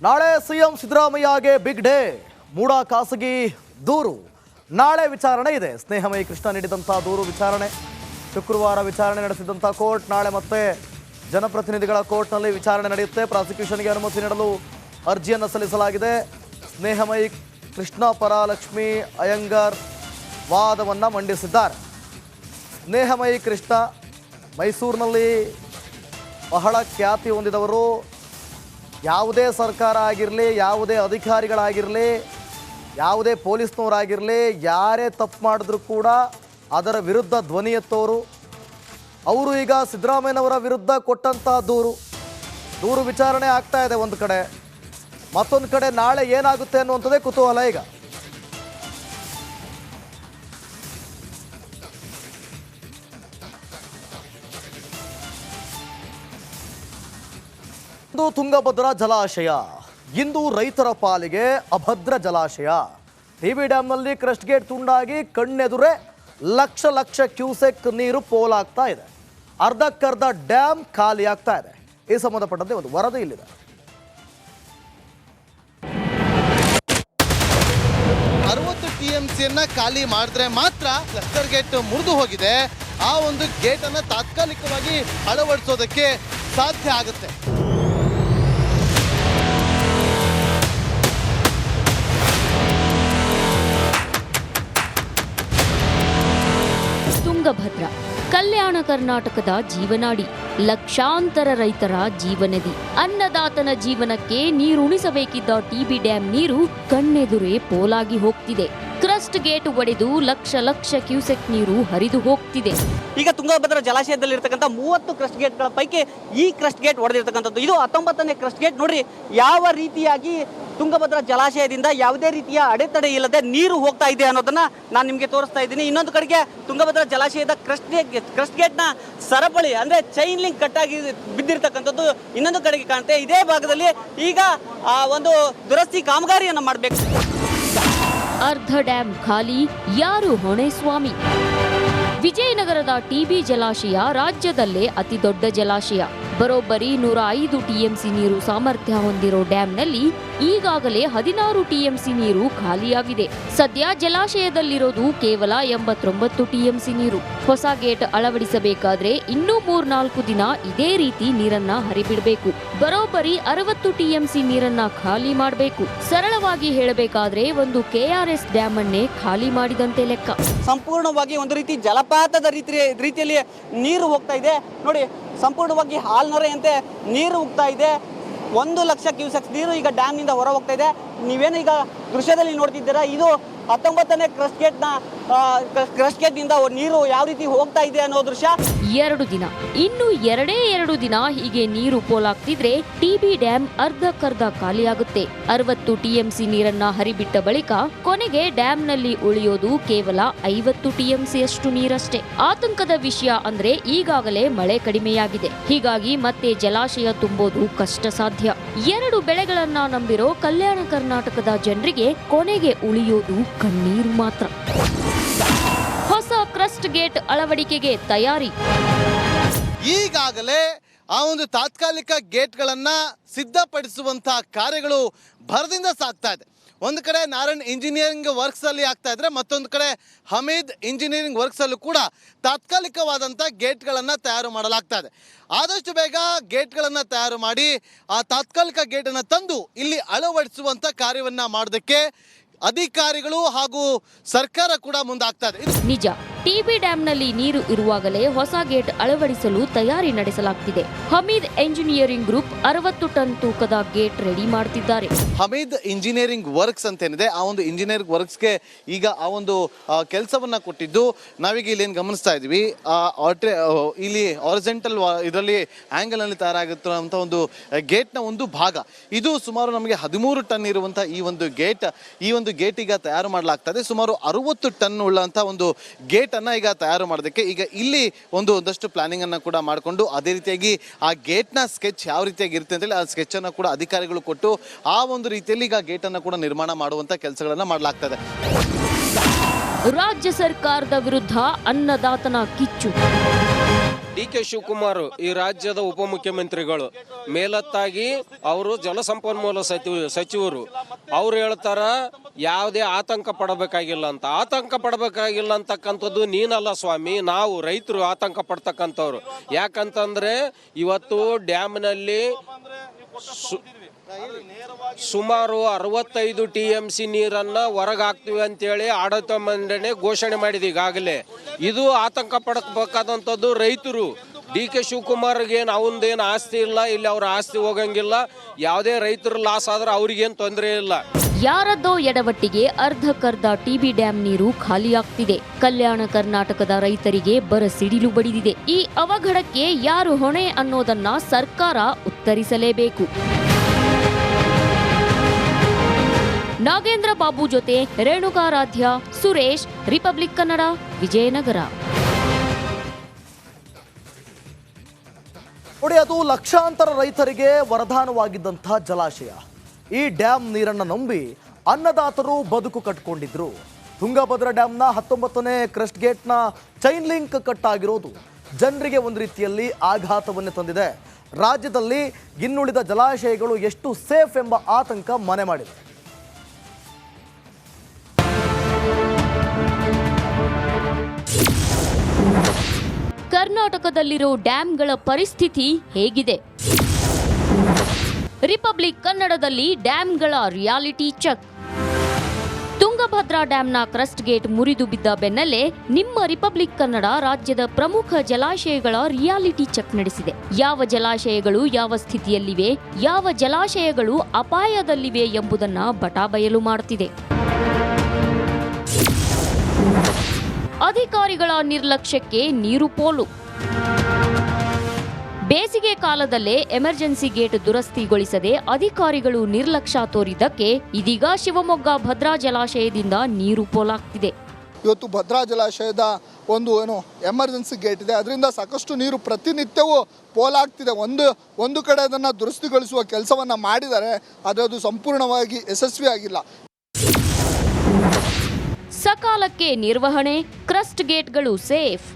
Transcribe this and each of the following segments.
ನಾಳೆ CM ಸಿದ್ದರಾಮಯ್ಯಗೆ big day. MUDA ಖಾಸಗಿ ದೂರು ನಾಳೆ ವಿಚಾರಣೆ ಇದೆ. ಸ್ನೇಹಮಯಿ ಕೃಷ್ಣ ನೀಡಿದಂಥ ದೂರು ವಿಚಾರಣೆ ಶುಕ್ರವಾರ ವಿಚಾರಣೆ ನಡೆಸಿದಂಥ ಕೋರ್ಟ್ ನಾಳೆ ಮತ್ತೆ ಜನಪ್ರತಿನಿಧಿಗಳ ಕೋರ್ಟ್ನಲ್ಲಿ ವಿಚಾರಣೆ ನಡೆಯುತ್ತೆ. ಪ್ರಾಸಿಕ್ಯೂಷನ್ಗೆ ಅನುಮತಿ ನೀಡಲು ಅರ್ಜಿಯನ್ನು ಸಲ್ಲಿಸಲಾಗಿದೆ. ಸ್ನೇಹಮಯಿ ಕೃಷ್ಣ ಪರ ಲಕ್ಷ್ಮೀ ಅಯ್ಯಂಗಾರ್ ವಾದವನ್ನು ಮಂಡಿಸಿದ್ದಾರೆ. ಸ್ನೇಹಮಯಿ ಕೃಷ್ಣ ಮೈಸೂರಿನಲ್ಲಿ ಬಹಳ ಖ್ಯಾತಿ ಹೊಂದಿದವರು. ಯಾವುದೇ ಸರ್ಕಾರ ಆಗಿರಲಿ, ಯಾವುದೇ ಅಧಿಕಾರಿಗಳಾಗಿರಲಿ, ಯಾವುದೇ ಪೊಲೀಸ್ನವರಾಗಿರಲಿ, ಯಾರೇ ತಪ್ಪು ಮಾಡಿದ್ರೂ ಕೂಡ ಅದರ ವಿರುದ್ಧ ಧ್ವನಿ ಎತ್ತೋರು. ಅವರು ಈಗ ಸಿದ್ದರಾಮಯ್ಯನವರ ವಿರುದ್ಧ ಕೊಟ್ಟಂಥ ದೂರು ವಿಚಾರಣೆ ಆಗ್ತಾ ಇದೆ ಒಂದು ಕಡೆ. ಮತ್ತೊಂದು ಕಡೆ ನಾಳೆ ಏನಾಗುತ್ತೆ ಅನ್ನುವಂಥದ್ದೇ ಕುತೂಹಲ. ಈಗ ತುಂಗಭದ್ರಾ ಜಲಾಶಯ ಇಂದು ರೈತರ ಪಾಲಿಗೆ ಅಭದ್ರ ಜಲಾಶಯ. ಟಿಬಿ ಡ್ಯಾಂನಲ್ಲಿ ಕ್ರಸ್ಟ್ ಗೇಟ್ ತುಂಡಾಗಿ ಕಣ್ಣೆದುರೇ ಲಕ್ಷ ಕ್ಯೂಸೆಕ್ ನೀರು ಪೋಲಾಗ್ತಾ ಇದೆ. ಅರ್ಧಕ್ಕರ್ಧ ಡ್ಯಾಮ್ ಖಾಲಿ ಆಗ್ತಾ ಇದೆ. ಈ ಸಂಬಂಧಪಟ್ಟಂತೆ ಒಂದು ವರದಿ ಇಲ್ಲಿದೆ. 60 TMCಯನ್ನ ಖಾಲಿ ಮಾಡಿದ್ರೆ ಮಾತ್ರ ಕ್ಲಸ್ಟರ್ ಗೇಟ್ ಮುರಿದು ಹೋಗಿದೆ. ಆ ಒಂದು ಗೇಟ್ ಅನ್ನ ತಾತ್ಕಾಲಿಕವಾಗಿ ಅಳವಡಿಸೋದಕ್ಕೆ ಸಾಧ್ಯ ಆಗುತ್ತೆ. ತುಂಗಭದ್ರಾ ಕಲ್ಯಾಣ ಕರ್ನಾಟಕದ ಜೀವನಾಡಿ, ಲಕ್ಷಾಂತರ ರೈತರ ಜೀವನದಿ. ಅನ್ನದಾತನ ಜೀವನಕ್ಕೆ ನೀರುಣಿಸಬೇಕಿದ್ದ ಟಿಬಿ ಡ್ಯಾಂ ನೀರು ಕಣ್ಣೆದುರೇ ಪೋಲಾಗಿ ಹೋಗ್ತಿದೆ. ಕ್ರಸ್ಟ್ ಗೇಟ್ ಒಡೆದು ಲಕ್ಷ ಕ್ಯೂಸೆಕ್ ನೀರು ಹರಿದು ಹೋಗ್ತಿದೆ. ಈಗ ತುಂಗಭದ್ರಾ ಜಲಾಶಯದಲ್ಲಿರ್ತಕ್ಕಂಥ 30 ಕ್ರಸ್ಟ್ ಗೇಟ್ಗಳ ಪೈಕಿ ಈ ಕ್ರಸ್ಟ್ ಗೇಟ್ ಒಡೆದಿರ್ತಕ್ಕಂಥದ್ದು. ಇದು 19ನೇ ಕ್ರಸ್ಟ್ ಗೇಟ್. ನೋಡ್ರಿ ಯಾವ ರೀತಿಯಾಗಿ ತುಂಗಭದ್ರಾ ಜಲಾಶಯದಿಂದ ಯಾವುದೇ ರೀತಿಯ ಅಡೆತಡೆ ಇಲ್ಲದೆ ನೀರು ಹೋಗ್ತಾ ಇದೆ ಅನ್ನೋದನ್ನ ನಾನು ನಿಮಗೆ ತೋರಿಸ್ತಾ ಇದ್ದೀನಿ. ಇನ್ನೊಂದು ಕಡೆಗೆ ತುಂಗಭದ್ರಾ ಜಲಾಶಯದ ಕ್ರಸ್ಟ್ ಗೇಟ್ನ ಸರಪಳಿ ಅಂದ್ರೆ ಚೈನ್ ಲಿಂಕ್ ಕಟ್ಟಾಗಿ ಬಿದ್ದಿರ್ತಕ್ಕಂಥದ್ದು ಇನ್ನೊಂದು ಕಡೆಗೆ ಕಾಣುತ್ತೆ. ಇದೇ ಭಾಗದಲ್ಲಿ ಈಗ ಒಂದು ದುರಸ್ತಿ ಕಾಮಗಾರಿಯನ್ನು ಮಾಡಬೇಕು. ಅರ್ಧ ಡ್ಯಾಂ ಖಾಲಿ, ಯಾರು ಹೊಣೆ ಸ್ವಾಮಿ? ವಿಜಯನಗರದ ಟಿಬಿ ಜಲಾಶಯ ರಾಜ್ಯದಲ್ಲೇ ಅತಿ ದೊಡ್ಡ ಜಲಾಶಯ. ಬರೋಬ್ಬರಿ 105 TMC ನೀರು ಸಾಮರ್ಥ್ಯ ಹೊಂದಿರೋ ಡ್ಯಾಂನಲ್ಲಿ ಈಗಾಗಲೇ 16 TMC ನೀರು ಖಾಲಿಯಾಗಿದೆ. ಸದ್ಯ ಜಲಾಶಯದಲ್ಲಿರೋದು ಕೇವಲ 89 TMC ನೀರು. ಹೊಸ ಗೇಟ್ ಅಳವಡಿಸಬೇಕಾದ್ರೆ ಇನ್ನೂ 3-4 ದಿನ ಇದೇ ರೀತಿ ನೀರನ್ನ ಹರಿಬಿಡಬೇಕು. ಬರೋಬ್ಬರಿ 60 TMC ನೀರನ್ನ ಖಾಲಿ ಮಾಡಬೇಕು. ಸರಳವಾಗಿ ಹೇಳಬೇಕಾದ್ರೆ ಒಂದು KRS ಡ್ಯಾಮ್ ಅನ್ನೇ ಖಾಲಿ ಮಾಡಿದಂತೆ ಲೆಕ್ಕ. ಸಂಪೂರ್ಣವಾಗಿ ಒಂದು ರೀತಿ ಜಲಪಾತದ ರೀತಿಯಲ್ಲಿ ನೀರು ಹೋಗ್ತಾ ಇದೆ. ನೋಡಿ, ಸಂಪೂರ್ಣವಾಗಿ ಹಾಲ್ನೊರೆಯಂತೆ ನೀರು ಹೋಗ್ತಾ ಇದೆ. 1 ಲಕ್ಷ ಕ್ಯೂಸೆಕ್ಸ್ ನೀರು ಈಗ ಡ್ಯಾಮ್ ನಿಂದ ಹೊರ ಹೋಗ್ತಾ ಇದೆ. ನೀವೇನು ಈಗ ದೃಶ್ಯದಲ್ಲಿ ನೋಡ್ತಿದ್ದೀರಾ, ಇದು 19ನೇ ಕ್ರಸ್ಟ್ ಗೇಟ್ ನಿಂದ ನೀರು ಯಾವ ರೀತಿ ಹೋಗ್ತಾ ಇದೆ ಅನ್ನೋ ದೃಶ್ಯ. 2 ದಿನ, ಇನ್ನು 2 ದಿನ ಹೀಗೆ ನೀರು ಪೋಲಾಗ್ತಿದ್ರೆ ಟಿಬಿ ಡ್ಯಾಂ ಅರ್ಧಕ್ಕರ್ಧ ಖಾಲಿಯಾಗುತ್ತೆ. 60 TMC ನೀರನ್ನ ಹರಿಬಿಟ್ಟ ಬಳಿಕ ಕೊನೆಗೆ ಡ್ಯಾಂನಲ್ಲಿ ಉಳಿಯೋದು ಕೇವಲ 50 TMC ಅಷ್ಟು ನೀರಷ್ಟೇ. ಆತಂಕದ ವಿಷಯ ಅಂದ್ರೆ ಈಗಾಗಲೇ ಮಳೆ ಕಡಿಮೆಯಾಗಿದೆ. ಹೀಗಾಗಿ ಮತ್ತೆ ಜಲಾಶಯ ತುಂಬೋದು ಕಷ್ಟ ಸಾಧ್ಯ. 2 ಬೆಳೆಗಳನ್ನ ನಂಬಿರೋ ಕಲ್ಯಾಣ ಕರ್ನಾಟಕದ ಜನರಿಗೆ ಕೊನೆಗೆ ಉಳಿಯೋದು ಕಣ್ಣೀರು ಮಾತ್ರ. ಹೊಸ ಕ್ರಸ್ಟ್ ಗೇಟ್ ಅಳವಡಿಕೆಗೆ ತಯಾರಿ. ಈಗಾಗಲೇ ಆ ಒಂದು ತಾತ್ಕಾಲಿಕ ಗೇಟ್ಗಳನ್ನ ಸಿದ್ಧಪಡಿಸುವಂತಹ ಕಾರ್ಯಗಳು ಭರದಿಂದ ಸಾಗ್ತಾ ಇದೆ. ಒಂದು ಕಡೆ ನಾರಾಯಣ್ ಇಂಜಿನಿಯರಿಂಗ್ ವರ್ಕ್ಸ್ ಅಲ್ಲಿ ಆಗ್ತಾ ಇದ್ರೆ, ಮತ್ತೊಂದು ಕಡೆ ಹಮೀದ್ ಇಂಜಿನಿಯರಿಂಗ್ ವರ್ಕ್ಸ್ ಅಲ್ಲೂ ಕೂಡ ತಾತ್ಕಾಲಿಕವಾದಂಥ ಗೇಟ್ಗಳನ್ನು ತಯಾರು ಮಾಡಲಾಗ್ತಾ ಇದೆ. ಆದಷ್ಟು ಬೇಗ ಗೇಟ್ಗಳನ್ನು ತಯಾರು ಮಾಡಿ ಆ ತಾತ್ಕಾಲಿಕ ಗೇಟನ್ನು ತಂದು ಇಲ್ಲಿ ಅಳವಡಿಸುವಂಥ ಕಾರ್ಯವನ್ನು ಮಾಡೋದಕ್ಕೆ ಅಧಿಕಾರಿಗಳು ಹಾಗೂ ಸರ್ಕಾರ ಕೂಡ ಮುಂದಾಗ್ತಾ ಇದೆ. ನಿಜ, ಟಿಬಿ ಡ್ಯಾಂನಲ್ಲಿ ನೀರು ಇರುವಾಗಲೇ ಹೊಸ ಗೇಟ್ ಅಳವಡಿಸಲು ತಯಾರಿ ನಡೆಸಲಾಗ್ತಿದೆ. ಹಮೀದ್ ಎಂಜಿನಿಯರಿಂಗ್ ಗ್ರೂಪ್ 60 ಟನ್ ತೂಕದ ಗೇಟ್ ರೆಡಿ ಮಾಡ್ತಿದ್ದಾರೆ. ಹಮೀದ್ ಇಂಜಿನಿಯರಿಂಗ್ ವರ್ಕ್ಸ್ ಅಂತ ಏನಿದೆ, ಆ ಒಂದು ಇಂಜಿನಿಯರಿಂಗ್ ವರ್ಕ್ಸ್ಗೆ ಈಗ ಆ ಒಂದು ಕೆಲಸವನ್ನ ಕೊಟ್ಟಿದ್ದು ನಾವೀಗ ಇಲ್ಲಿ ಏನು ಗಮನಿಸ್ತಾ ಇದ್ವಿ. ಇಲ್ಲಿ ಹಾರಿಜಾಂಟಲ್ ಇದರಲ್ಲಿ ಆಂಗಲ್ ನಲ್ಲಿ ತಯಾರಾಗುತ್ತಿರುವಂಥ ಒಂದು ಗೇಟ್ನ ಒಂದು ಭಾಗ ಇದು. ಸುಮಾರು ನಮಗೆ 13 ಟನ್ ಇರುವಂಥ ಈ ಒಂದು ಗೇಟ್ ಈಗ ತಯಾರು ಮಾಡಲಾಗ್ತದೆ. ಸುಮಾರು 60 ಟನ್ ಉಳ್ಳಂತ ಒಂದು ಗೇಟ್ ಅನ್ನ ಈಗ ತಯಾರು ಮಾಡೋದಕ್ಕೆ ಈಗ ಇಲ್ಲಿ ಒಂದಷ್ಟು ಪ್ಲಾನಿಂಗ್ ಅನ್ನ ಕೂಡ ಮಾಡಿಕೊಂಡು ಅದೇ ರೀತಿಯಾಗಿ ಆ ಗೇಟ್ ನ ಸ್ಕೆಚ್ ಯಾವ ರೀತಿಯಾಗಿ ಇರುತ್ತೆ ಅಂತ ಹೇಳಿ ಆ ಸ್ಕೆಚ್ ಅನ್ನ ಕೂಡ ಅಧಿಕಾರಿಗಳು ಕೊಟ್ಟು ಆ ಒಂದು ರೀತಿಯಲ್ಲಿ ಈಗ ಗೇಟ್ ಅನ್ನ ಕೂಡ ನಿರ್ಮಾಣ ಮಾಡುವಂತ ಕೆಲಸಗಳನ್ನ ಮಾಡಲಾಗ್ತದೆ. ರಾಜ್ಯ ಸರ್ಕಾರದ ವಿರುದ್ಧ ಅನ್ನದಾತನ ಕಿಚ್ಚು. ಡಿ.ಕೆ. ಶಿವಕುಮಾರ್ ಈ ರಾಜ್ಯದ ಉಪಮುಖ್ಯಮಂತ್ರಿಗಳು, ಮೇಲತ್ತಾಗಿ ಅವರು ಜಲಸಂಪನ್ಮೂಲ ಸಚಿವರು. ಅವ್ರು ಹೇಳ್ತಾರ ಯಾವುದೇ ಆತಂಕ ಪಡಬೇಕಾಗಿಲ್ಲ ಅಂತ. ಆತಂಕ ಪಡಬೇಕಾಗಿಲ್ಲ ಅಂತಕ್ಕಂಥದ್ದು ನೀನಲ್ಲ ಸ್ವಾಮಿ, ನಾವು ರೈತರು ಆತಂಕ ಪಡ್ತಕ್ಕಂಥವ್ರು. ಯಾಕಂತಂದ್ರೆ ಇವತ್ತು ಡ್ಯಾಮ್ನಲ್ಲಿ ಸುಮಾರು 65 TMC ನೀರನ್ನ ಹೊರಗೆ ಹಾಕ್ತೀವಿ ಅಂತೇಳಿ ಆಡಳಿತ ಮಂಡನೆ ಘೋಷಣೆ ಮಾಡಿದೆ ಈಗಾಗಲೇ. ಇದು ಆತಂಕ ಪಡಬೇಕಾದಂಥದ್ದು ರೈತರು. ಡಿ.ಕೆ. ಶಿವಕುಮಾರ್ಗೆ ಅವನದೇನು ಆಸ್ತಿ ಇಲ್ಲ, ಇಲ್ಲಿ ಅವ್ರ ಆಸ್ತಿ ಹೋಗಂಗಿಲ್ಲ. ಯಾವುದೇ ರೈತರು ಲಾಸ್ ಆದ್ರೆ ಅವ್ರಿಗೇನು ತೊಂದರೆ ಇಲ್ಲ. ಯಾರದ್ದೋ ಎಡವಟ್ಟಿಗೆ ಅರ್ಧಕ್ಕರ್ಧ ಟಿಬಿ ಡ್ಯಾಂ ನೀರು ಖಾಲಿಯಾಗ್ತಿದೆ. ಕಲ್ಯಾಣ ಕರ್ನಾಟಕದ ರೈತರಿಗೆ ಬರಸಿಡಿಲು ಬಡಿದಿದೆ. ಈ ಅವಘಡಕ್ಕೆ ಯಾರು ಹೊಣೆ ಅನ್ನೋದನ್ನ ಸರ್ಕಾರ ಉತ್ತರಿಸಲೇಬೇಕು. ನಾಗೇಂದ್ರ ಬಾಬು ಜೊತೆ ರೇಣುಕಾರಾಧ್ಯ, ಸುರೇಶ್, ರಿಪಬ್ಲಿಕ್ ಕನ್ನಡ, ವಿಜಯನಗರ. ನೋಡಿ, ಅದು ಲಕ್ಷಾಂತರ ರೈತರಿಗೆ ವರದಾನವಾಗಿದ್ದಂಥ ಜಲಾಶಯ. ಈ ಡ್ಯಾಮ್ ನೀರನ್ನು ನಂಬಿ ಅನ್ನದಾತರು ಬದುಕು ಕಟ್ಕೊಂಡಿದ್ರು. ತುಂಗಭದ್ರಾ ಡ್ಯಾಮ್ನ 19ನೇ ಕ್ರಸ್ಟ್ ಗೇಟ್ನ ಚೈನ್ ಲಿಂಕ್ ಕಟ್ ಆಗಿರೋದು ಜನರಿಗೆ ಒಂದು ರೀತಿಯಲ್ಲಿ ಆಘಾತವನ್ನೇ ತಂದಿದೆ. ರಾಜ್ಯದಲ್ಲಿ ಇನ್ನುಳಿದ ಜಲಾಶಯಗಳು ಎಷ್ಟು ಸೇಫ್ ಎಂಬ ಆತಂಕ ಮನೆ ಮಾಡಿದೆ. ಕರ್ನಾಟಕದಲ್ಲಿರೋ ಡ್ಯಾಂಗಳ ಪರಿಸ್ಥಿತಿ ಹೇಗಿದೆ? ರಿಪಬ್ಲಿಕ್ ಕನ್ನಡದಲ್ಲಿ ಡ್ಯಾಂಗಳ ರಿಯಾಲಿಟಿ ಚೆಕ್. ತುಂಗಭದ್ರಾ ಡ್ಯಾಂನ ಕ್ರಸ್ಟ್ ಗೇಟ್ ಮುರಿದು ಬಿದ್ದ ಬೆನ್ನಲ್ಲೇ ನಿಮ್ಮ ರಿಪಬ್ಲಿಕ್ ಕನ್ನಡ ರಾಜ್ಯದ ಪ್ರಮುಖ ಜಲಾಶಯಗಳ ರಿಯಾಲಿಟಿ ಚೆಕ್ ನಡೆಸಿದೆ. ಯಾವ ಜಲಾಶಯಗಳು ಯಾವ ಸ್ಥಿತಿಯಲ್ಲಿವೆ, ಯಾವ ಜಲಾಶಯಗಳು ಅಪಾಯದಲ್ಲಿವೆ ಎಂಬುದನ್ನ ಬಟಾಬಯಲು ಮಾಡುತ್ತಿದೆ. ಅಧಿಕಾರಿಗಳ ನಿರ್ಲಕ್ಷ್ಯಕ್ಕೆ ನೀರು ಪೋಲು. ಬೇಸಿಗೆ ಕಾಲದಲ್ಲೇ ಎಮರ್ಜೆನ್ಸಿ ಗೇಟ್ ದುರಸ್ತಿಗೊಳಿಸದೆ ಅಧಿಕಾರಿಗಳು ನಿರ್ಲಕ್ಷ್ಯ ತೋರಿದ್ದಕ್ಕೆ ಇದೀಗ ಶಿವಮೊಗ್ಗ ಭದ್ರಾ ಜಲಾಶಯದಿಂದ ನೀರು ಪೋಲಾಗ್ತಿದೆ. ಇವತ್ತು ಭದ್ರಾ ಜಲಾಶಯದ ಒಂದು ಎಮರ್ಜೆನ್ಸಿ ಗೇಟ್ ಇದೆ, ಅದರಿಂದ ಸಾಕಷ್ಟು ನೀರು ಪ್ರತಿನಿತ್ಯವೂ ಪೋಲಾಗ್ತಿದೆ. ಒಂದು ಕಡೆ ಅದನ್ನು ದುರಸ್ತಿಗೊಳಿಸುವ ಕೆಲಸವನ್ನು ಮಾಡಿದ್ದಾರೆ, ಆದರೆ ಅದು ಸಂಪೂರ್ಣವಾಗಿ ಯಶಸ್ವಿಯಾಗಿಲ್ಲ. ಸಕಾಲಕ್ಕೆ ನಿರ್ವಹಣೆ, ಕ್ರಸ್ಟ್ ಗೇಟ್ಗಳು ಸೇಫ್.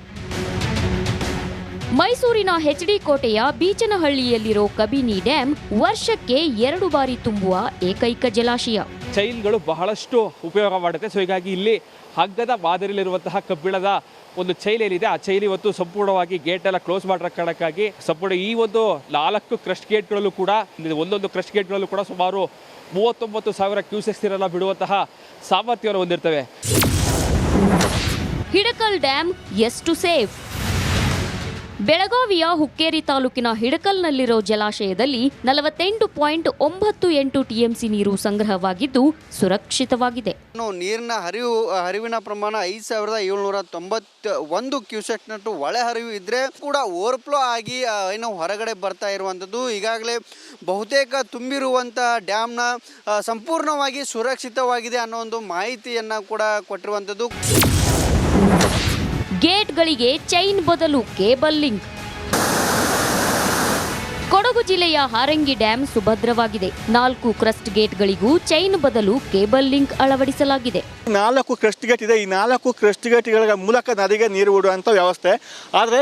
ಮೈಸೂರಿನ HD ಕೋಟೆಯ ಬೀಚನಹಳ್ಳಿಯಲ್ಲಿರೋ ಕಬಿನಿ ಡ್ಯಾಂ ವರ್ಷಕ್ಕೆ 2 ಬಾರಿ ತುಂಬುವ ಏಕೈಕ ಜಲಾಶಯ. ಚೈನ್ಗಳು ಬಹಳಷ್ಟು ಉಪಯೋಗ ಮಾಡುತ್ತೆ. ಸೊ ಹೀಗಾಗಿ ಇಲ್ಲಿ ಹಗ್ಗದ ಮಾದರಿಯಲ್ಲಿರುವಂತಹ ಕಬ್ಬಿಣದ ಒಂದು ಚೈನ್ ಏನಿದೆ, ಆ ಚೈನ್ ಇವತ್ತು ಸಂಪೂರ್ಣವಾಗಿ ಗೇಟ್ ಎಲ್ಲ ಕ್ಲೋಸ್ ಮಾಡೋ ಕಾರಣಕ್ಕಾಗಿ ಸಂಪೂರ್ಣ ಈ ಒಂದು 4 ಕ್ರಸ್ಟ್ ಗೇಟ್ಗಳಲ್ಲೂ ಕೂಡ, ಒಂದೊಂದು ಕ್ರಸ್ಟ್ ಗೇಟ್ಗಳಲ್ಲೂ ಕೂಡ ಸುಮಾರು 39,000 ಕ್ಯೂಸೆಕ್ಸ್ ನೀರನ್ನು ಬಿಡುವಂತಹ ಸಾಮರ್ಥ್ಯವನ್ನು ಹೊಂದಿರ್ತವೆ. ಹಿಡಕಲ್ ಡ್ಯಾಂ ಎಷ್ಟು ಸೇಫ್? ಬೆಳಗಾವಿಯ ಹುಕ್ಕೇರಿ ತಾಲೂಕಿನ ಹಿಡಕಲ್ನಲ್ಲಿರೋ ಜಲಾಶಯದಲ್ಲಿ 48.98 TMC ನೀರು ಸಂಗ್ರಹವಾಗಿದ್ದು ಸುರಕ್ಷಿತವಾಗಿದೆ. ನೀರಿನ ಹರಿವಿನ ಪ್ರಮಾಣ 5,791 ಕ್ಯೂಸೆಕ್ನಷ್ಟು ಒಳ ಹರಿವು ಇದ್ರೆ ಕೂಡ ಓವರ್ಫ್ಲೋ ಆಗಿ ಹೊರಗಡೆ ಬರ್ತಾ ಇರುವಂಥದ್ದು. ಈಗಾಗಲೇ ಬಹುತೇಕ ತುಂಬಿರುವಂಥ ಡ್ಯಾಮ್ನ ಸಂಪೂರ್ಣವಾಗಿ ಸುರಕ್ಷಿತವಾಗಿದೆ ಅನ್ನೋ ಒಂದು ಮಾಹಿತಿಯನ್ನು ಕೂಡ ಕೊಟ್ಟಿರುವಂಥದ್ದು. ಗೇಟ್ಗಳಿಗೆ ಚೈನ್ ಬದಲು ಕೇಬಲ್ ಲಿಂಕ್. ಕೊಡಗು ಜಿಲ್ಲೆಯ ಹಾರಂಗಿ ಡ್ಯಾಂ ಸುಭದ್ರವಾಗಿದೆ. 4 ಕ್ರಸ್ಟ್ ಗೇಟ್ಗಳಿಗೂ ಚೈನ್ ಬದಲು ಕೇಬಲ್ ಲಿಂಕ್ ಅಳವಡಿಸಲಾಗಿದೆ. 4 ಕ್ರಸ್ಟ್ ಗೇಟ್ ಇದೆ. ಈ 4 ಕ್ರಸ್ಟ್ ಗೇಟ್ಗಳ ಮೂಲಕ ನದಿಗೆ ನೀರು ಬಿಡುವಂಥ ವ್ಯವಸ್ಥೆ. ಆದರೆ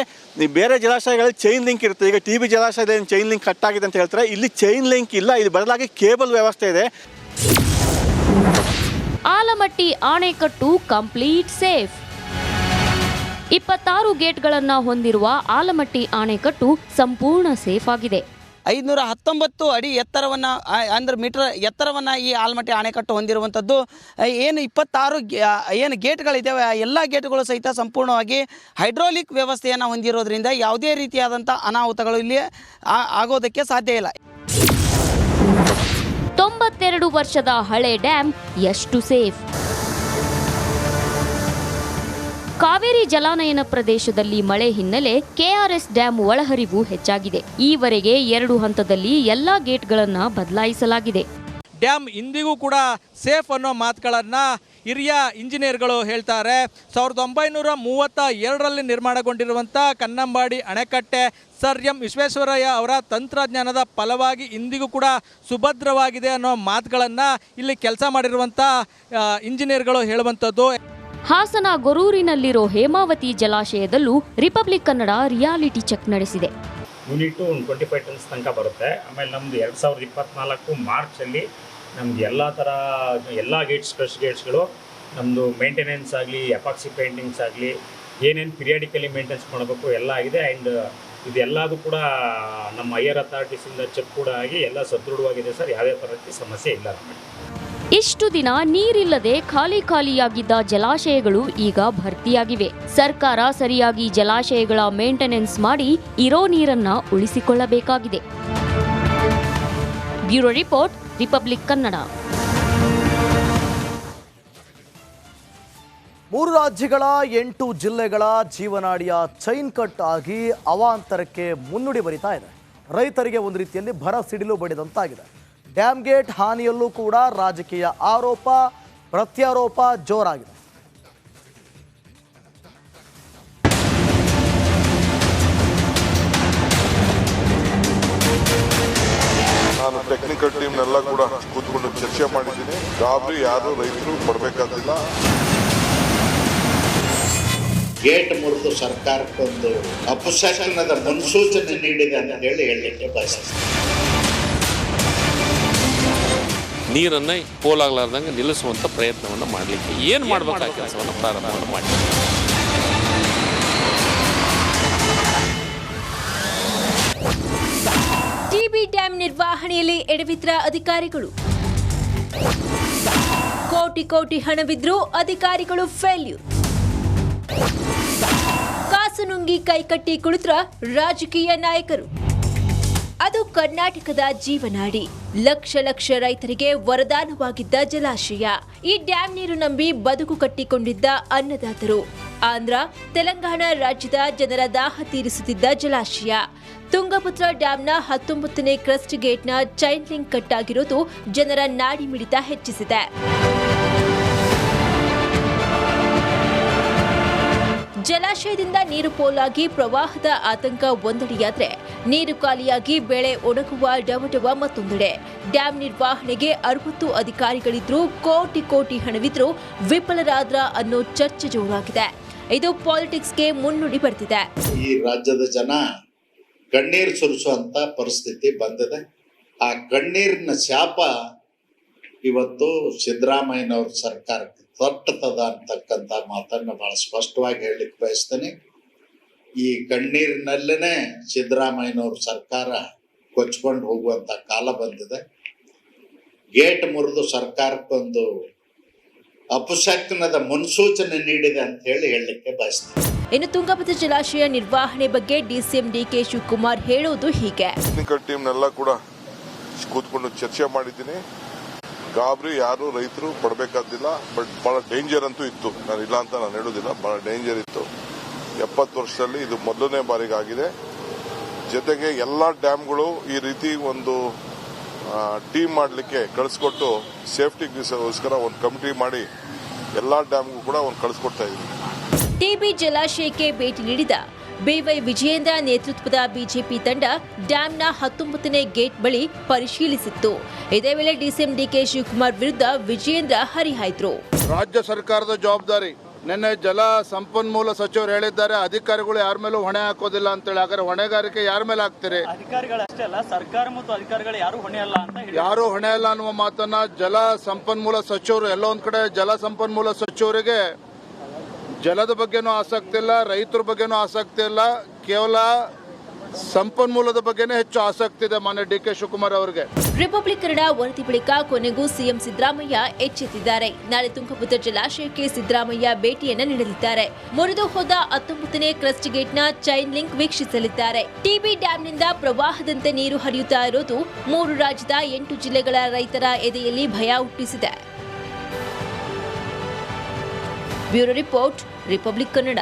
ಬೇರೆ ಜಲಾಶಯಗಳಲ್ಲಿ ಚೈನ್ ಲಿಂಕ್ ಇರುತ್ತೆ. ಈಗ TB ಜಲಾಶಯದಲ್ಲಿ ಚೈನ್ ಲಿಂಕ್ ಕಟ್ ಆಗಿದೆ ಅಂತ ಹೇಳ್ತಾರೆ. ಇಲ್ಲಿ ಚೈನ್ ಲಿಂಕ್ ಇಲ್ಲ, ಇದು ಬದಲಾಗಿ ಕೇಬಲ್ ವ್ಯವಸ್ಥೆ ಇದೆ. ಆಲಮಟ್ಟಿ ಆಣೆಕಟ್ಟು ಕಂಪ್ಲೀಟ್ ಸೇಫ್. 26 ಗೇಟ್ಗಳನ್ನು ಹೊಂದಿರುವ ಆಲಮಟ್ಟಿ ಆಣೆಕಟ್ಟು ಸಂಪೂರ್ಣ ಸೇಫ್ ಆಗಿದೆ. 519 ಅಡಿ ಎತ್ತರವನ್ನು ಅಂದ್ರೆ ಮೀಟರ್ ಎತ್ತರವನ್ನು ಈ ಆಲಮಟ್ಟಿ ಅಣೆಕಟ್ಟು ಹೊಂದಿರುವಂಥದ್ದು. ಏನು 26 ಗೇಟ್ಗಳಿದ್ದಾವೆ, ಎಲ್ಲ ಗೇಟ್ಗಳು ಸಹಿತ ಸಂಪೂರ್ಣವಾಗಿ ಹೈಡ್ರೋಲಿಕ್ ವ್ಯವಸ್ಥೆಯನ್ನು ಹೊಂದಿರೋದ್ರಿಂದ ಯಾವುದೇ ರೀತಿಯಾದಂಥ ಅನಾಹುತಗಳು ಇಲ್ಲಿ ಆಗೋದಕ್ಕೆ ಸಾಧ್ಯ ಇಲ್ಲ. 92 ವರ್ಷದ ಹಳೆ ಡ್ಯಾಂ ಎಷ್ಟು ಸೇಫ್? ಕಾವೇರಿ ಜಲಾನಯನ ಪ್ರದೇಶದಲ್ಲಿ ಮಳೆ ಹಿನ್ನೆಲೆ KRS ಡ್ಯಾಂ ಒಳಹರಿವು ಹೆಚ್ಚಾಗಿದೆ. ಈವರೆಗೆ 2 ಹಂತದಲ್ಲಿ ಎಲ್ಲಾ ಗೇಟ್ಗಳನ್ನು ಬದಲಾಯಿಸಲಾಗಿದೆ. ಡ್ಯಾಮ್ ಇಂದಿಗೂ ಕೂಡ ಸೇಫ್ ಅನ್ನೋ ಮಾತುಗಳನ್ನು ಹಿರಿಯ ಇಂಜಿನಿಯರ್ಗಳು ಹೇಳ್ತಾರೆ. 1932ರಲ್ಲಿ ನಿರ್ಮಾಣಗೊಂಡಿರುವಂಥ ಕನ್ನಂಬಾಡಿ ಅಣೆಕಟ್ಟೆ ಸರ್ ಎಂ ವಿಶ್ವೇಶ್ವರಯ್ಯ ಅವರ ತಂತ್ರಜ್ಞಾನದ ಫಲವಾಗಿ ಇಂದಿಗೂ ಕೂಡ ಸುಭದ್ರವಾಗಿದೆ ಅನ್ನೋ ಮಾತುಗಳನ್ನು ಇಲ್ಲಿ ಕೆಲಸ ಮಾಡಿರುವಂಥ ಇಂಜಿನಿಯರ್ಗಳು ಹೇಳುವಂಥದ್ದು. ಹಾಸನ ಗೊರೂರಿನಲ್ಲಿರೋ ಹೇಮಾವತಿ ಜಲಾಶಯದಲ್ಲೂ ರಿಪಬ್ಲಿಕ್ ಕನ್ನಡ ರಿಯಾಲಿಟಿ ಚೆಕ್ ನಡೆಸಿದೆ. ಯೂನಿಟು 25 ಟನ್ಸ್ ತನಕ ಬರುತ್ತೆ. ಆಮೇಲೆ ನಮ್ಮದು 2024 ಮಾರ್ಚಲ್ಲಿ ನಮ್ದು ಎಲ್ಲ ಗೇಟ್ಸ್ ಕ್ರಶ್ ಗೇಟ್ಸ್ಗಳು ನಮ್ಮದು ಮೇಂಟೆನೆನ್ಸ್ ಆಗಲಿ ಎಪಾಕ್ಸಿ ಪೇಂಟಿಂಗ್ಸ್ ಆಗಲಿ ಏನೇನು ಪಿರಿಯಾಡಿಕಲಿ ಮೇಂಟೆನೆನ್ಸ್ ಮಾಡಬೇಕು ಎಲ್ಲ ಆಗಿದೆ. ಆ್ಯಂಡ್ ಇದೆಲ್ಲದೂ ಕೂಡ ನಮ್ಮ ಹೈಯರ್ ಅಥಾರಿಟೀಸಿಂದ ಚೆಕ್ ಕೂಡ ಆಗಿ ಎಲ್ಲ ಸದೃಢವಾಗಿದೆ ಸರ್. ಯಾವುದೇ ಥರದ ಸಮಸ್ಯೆ ಇಲ್ಲ ನಮಗೆ. ಇಷ್ಟು ದಿನ ನೀರಿಲ್ಲದೆ ಖಾಲಿಯಾಗಿದ್ದ ಜಲಾಶಯಗಳು ಈಗ ಭರ್ತಿಯಾಗಿವೆ. ಸರ್ಕಾರ ಸರಿಯಾಗಿ ಜಲಾಶಯಗಳ ಮೇಂಟೆನೆನ್ಸ್ ಮಾಡಿ ಇರೋ ನೀರನ್ನ ಉಳಿಸಿಕೊಳ್ಳಬೇಕಾಗಿದೆ. Bureau report, Republic Kannada. 3 ರಾಜ್ಯಗಳ 8 ಜಿಲ್ಲೆಗಳ ಜೀವನಾಡಿಯ ಚೈನ್ ಕಟ್ ಆಗಿ ಅವಾಂತರಕ್ಕೆ ಮುನ್ನುಡಿ ಬರಿತಾ ಇದೆ. ರೈತರಿಗೆ ಒಂದು ರೀತಿಯಲ್ಲಿ ಭರ ಸಿಡಿಲು ಬಡಿದಂತಾಗಿದೆ. ಡ್ಯಾಮ್ ಗೇಟ್ ಹಾನಿಯಲ್ಲೂ ಕೂಡ ರಾಜಕೀಯ ಆರೋಪ ಪ್ರತ್ಯಾರೋಪ ಜೋರಾಗಿದೆ. ನಾನು ಟೆಕ್ನಿಕಲ್ ಟೀಮ್ನೆಲ್ಲ ಕೂಡ ಕೂತ್ಕೊಂಡು ಚರ್ಚೆ ಮಾಡಿದ್ದೀನಿ. ಗಾಬರಿ ಯಾರು ರೈತರು ಪಡಬೇಕಾದಿಲ್ಲ. ಗೇಟ್ ಮುರಿದು ಸರ್ಕಾರಕ್ಕೊಂದು ಅಪಶಾಸನದ ಮುನ್ಸೂಚನೆ ನೀಡಿದೆ ಅಂತ ಹೇಳಲಿಕ್ಕೆ ಬಯಸ್ತೀನಿ. ನೀರನ್ನು ಪೋಲಾಗಲಾರ್ದಂಗೆ ನಿಲ್ಲಿಸುವಂಥ ಪ್ರಯತ್ನವನ್ನು ಮಾಡಲಿಕ್ಕೆ ಏನು ಮಾಡಬೇಕಾದ ಕೆಲಸವನ್ನು ಪ್ರಾರಂಭವನ್ನು ಮಾಡಿ. ಟಿಬಿ ಡ್ಯಾಂ ನಿರ್ವಹಣೆಯಲ್ಲಿ ಎಡವಿದ್ರ ಅಧಿಕಾರಿಗಳು. ಕೋಟಿ ಹಣವಿದ್ರೂ ಅಧಿಕಾರಿಗಳು ಫೇಲ್ಯೂರ್. ಕಾಸು ನುಂಗಿ ಕೈಕಟ್ಟಿ ಕುಳಿತ್ರ ರಾಜಕೀಯ ನಾಯಕರು. ಅದು ಕರ್ನಾಟಕದ ಜೀವನಾಡಿ, ಲಕ್ಷ ರೈತರಿಗೆ ವರದಾನವಾಗಿದ್ದ ಜಲಾಶಯ. ಈ ಡ್ಯಾಂ ನೀರು ನಂಬಿ ಬದುಕು ಕಟ್ಟಿಕೊಂಡಿದ್ದ ಅನ್ನದಾತರು. ಆಂಧ್ರ, ತೆಲಂಗಾಣ ರಾಜ್ಯದ ಜನರ ದಾಹ ತೀರಿಸುತ್ತಿದ್ದ ಜಲಾಶಯ. ತುಂಗಭದ್ರಾ ಡ್ಯಾಂನ 19ನೇ ಕ್ರಸ್ಟ್ ಗೇಟ್ನ ಚೈನ್ ಲಿಂಕ್ ಕಟ್ ಆಗಿರೋದು ಜನರ ನಾಡಿ ಮಿಡಿತ ಹೆಚ್ಚಿಸಿದೆ. ಜಲಾಶಯದಿಂದ ನೀರು ಪೋಲಾಗಿ ಪ್ರವಾಹದ ಆತಂಕ ಒಂದೆಡೆಯಾದ್ರೆ, ನೀರು ಖಾಲಿಯಾಗಿ ಬೆಳೆ ಒಣಗುವ ಡವಡವ ಮತ್ತೊಂದೆಡೆ. ಡ್ಯಾಂ ನಿರ್ವಹಣೆಗೆ 60 ಅಧಿಕಾರಿಗಳಿದ್ರೂ ಕೋಟಿ ಹಣವಿದ್ರೂ ವಿಫಲರಾದ್ರ ಅನ್ನೋ ಚರ್ಚೆ ಜೋರಾಗಿದೆ. ಇದು ಪಾಲಿಟಿಕ್ಸ್ಗೆ ಮುನ್ನುಡಿ ಬರ್ತಿದೆ. ಈ ರಾಜ್ಯದ ಜನ ಕಣ್ಣೀರು ಸುರಿಸುವಂತ ಪರಿಸ್ಥಿತಿ ಬಂದಿದೆ. ಆ ಕಣ್ಣೀರಿನ ಶಾಪ ಇವತ್ತು ಸಿದ್ದರಾಮಯ್ಯನವ್ರ ಸರ್ಕಾರಕ್ಕೆ ತಟ್ಟತದ ಅಂತಕ್ಕಂಥ ಮಾತನ್ನ ಬಹಳ ಸ್ಪಷ್ಟವಾಗಿ ಹೇಳಲಿಕ್ಕೆ ಬಯಸ್ತೇನೆ. ಈ ಕಣ್ಣೀರಿನಲ್ಲೇನೆ ಸಿದ್ದರಾಮಯ್ಯನವ್ರ ಸರ್ಕಾರ ಕೊಚ್ಕೊಂಡು ಹೋಗುವಂತ ಕಾಲ ಬಂದಿದೆ. ಗೇಟ್ ಮುರಿದು ಸರ್ಕಾರಕ್ಕೊಂದು ಅಪಶಕನದ ಮುನ್ಸೂಚನೆ ನೀಡಿದೆ ಅಂತ ಹೇಳಲಿಕ್ಕೆ ಬಯಸ್ತೇನೆ. ಇನ್ನು ತುಂಗಭದ್ರಾ ಜಲಾಶಯ ನಿರ್ವಹಣೆ ಬಗ್ಗೆ ಡಿಸಿಎಂ ಡಿಕೆ ಶಿವಕುಮಾರ್ ಹೇಳೋದು ಹೀಗೆ. ಟೆಕ್ನಿಕಲ್ ಟೀಮ್ನೆಲ್ಲ ಕೂಡ ಕೂತ್ಕೊಂಡು ಚರ್ಚೆ ಮಾಡಿದ್ದೀನಿ. ಗಾಬರಿ ಯಾರು ರೈತರು ಪಡಬೇಕಾದಿಲ್ಲ. ಬಟ್ ಬಹಳ ಡೇಂಜರ್ ಅಂತೂ ಇತ್ತು. ನಾನು ಇಲ್ಲ ಅಂತ ನಾನು ಹೇಳೋದಿಲ್ಲ, ಬಹಳ ಡೇಂಜರ್ ಇತ್ತು. 70 ವರ್ಷದಲ್ಲಿ ಇದು ಮೊದಲನೇ ಬಾರಿಗೆ ಆಗಿದೆ. ಜೊತೆಗೆ ಎಲ್ಲಾ ಡ್ಯಾಮ್ಗಳು ಈ ರೀತಿ ಒಂದು ಟೀಮ್ ಮಾಡಲಿಕ್ಕೆ ಕಳಿಸ್ಕೊಟ್ಟು ಸೇಫ್ಟಿಗೋಸ್ಕರ ಒಂದು ಕಮಿಟಿ ಮಾಡಿ ಎಲ್ಲಾ ಡ್ಯಾಮ್ಗೂ ಕೂಡ ಒಂದು ಕಳಿಸ್ಕೊಡ್ತಾ ಇದ್ದೀವಿ. ಟಿಬಿ ಜಲಾಶಯಕ್ಕೆ ಭೇಟಿ ನೀಡಿದ ಬಿವೈ ವಿಜಯೇಂದ್ರ ನೇತೃತ್ವದ ಬಿಜೆಪಿ ತಂಡ ಡ್ಯಾಂನ 19ನೇ ಗೇಟ್ ಬಳಿ ಪರಿಶೀಲಿಸಿತ್ತು. ಇದೇ ವೇಳೆ ಡಿಸಿಎಂ ಡಿಕೆ ಶಿವಕುಮಾರ್ ವಿರುದ್ಧ ವಿಜಯೇಂದ್ರ ಹರಿಹಾಯ್ದ್ರು. ರಾಜ್ಯ ಸರ್ಕಾರದ ಜವಾಬ್ದಾರಿ. ನಿನ್ನೆ ಜಲ ಸಂಪನ್ಮೂಲ ಸಚಿವರು ಹೇಳಿದ್ದಾರೆ, ಅಧಿಕಾರಿಗಳು ಯಾರ ಮೇಲೂ ಹೊಣೆ ಹಾಕೋದಿಲ್ಲ ಅಂತೇಳಿ. ಹಾಗಾದ್ರೆ ಹೊಣೆಗಾರಿಕೆ ಯಾರ ಮೇಲೆ ಹಾಕ್ತೀರಿ? ಅಧಿಕಾರಿಗಳಷ್ಟೇ ಅಲ್ಲ, ಸರ್ಕಾರ ಮತ್ತು ಅಧಿಕಾರಿಗಳು ಯಾರು ಹೊಣೆ ಅಲ್ಲ ಅಂತ ಯಾರು ಹೊಣೆ ಅಲ್ಲ ಅನ್ನುವ ಮಾತನ್ನ ಜಲ ಸಂಪನ್ಮೂಲ ಸಚಿವರು, ಎಲ್ಲ ಒಂದ್ ಕಡೆ ಜಲ ಸಂಪನ್ಮೂಲ ಸಚಿವರಿಗೆ ಜಲದ ಬಗ್ಗೆನೂ ಆಸಕ್ತಿ ಇಲ್ಲ, ರೈತರ ಬಗ್ಗೆನೂ ಆಸಕ್ತಿ ಇಲ್ಲ, ಕೇವಲ ಸಂಪನ್ಮೂಲದ ಬಗ್ಗೆನೇ ಹೆಚ್ಚು ಆಸಕ್ತಿ ಇದೆ ಮಾನ್ಯ ಡಿಕೆ ಶಿವಕುಮಾರ್ ಅವರಿಗೆ. ರಿಪಬ್ಲಿಕ್ ಕನ್ನಡ ವರದಿ ಬಳಿಕ ಕೊನೆಗೂ ಸಿಎಂ ಸಿದ್ದರಾಮಯ್ಯ ಎಚ್ಚೆತ್ತಿದ್ದಾರೆ. ನಾಳೆ ತುಂಗಭದ್ರಾ ಜಲಾಶಯಕ್ಕೆ ಸಿದ್ದರಾಮಯ್ಯ ಭೇಟಿಯನ್ನ ನೀಡಲಿದ್ದಾರೆ. ಮುರಿದು ಹೋದ 19ನೇ ಕ್ರಸ್ಟ್ ಗೇಟ್ನ ಚೈನ್ ಲಿಂಕ್ ವೀಕ್ಷಿಸಲಿದ್ದಾರೆ. ಟಿಬಿ ಡ್ಯಾಂನಿಂದ ಪ್ರವಾಹದಂತೆ ನೀರು ಹರಿಯುತ್ತಾ ಇರೋದು 3 ರಾಜ್ಯದ 8 ಜಿಲ್ಲೆಗಳ ರೈತರ ಎದೆಯಲ್ಲಿ ಭಯ ಹುಟ್ಟಿಸಿದೆ. Bureau report, Republic Kannada.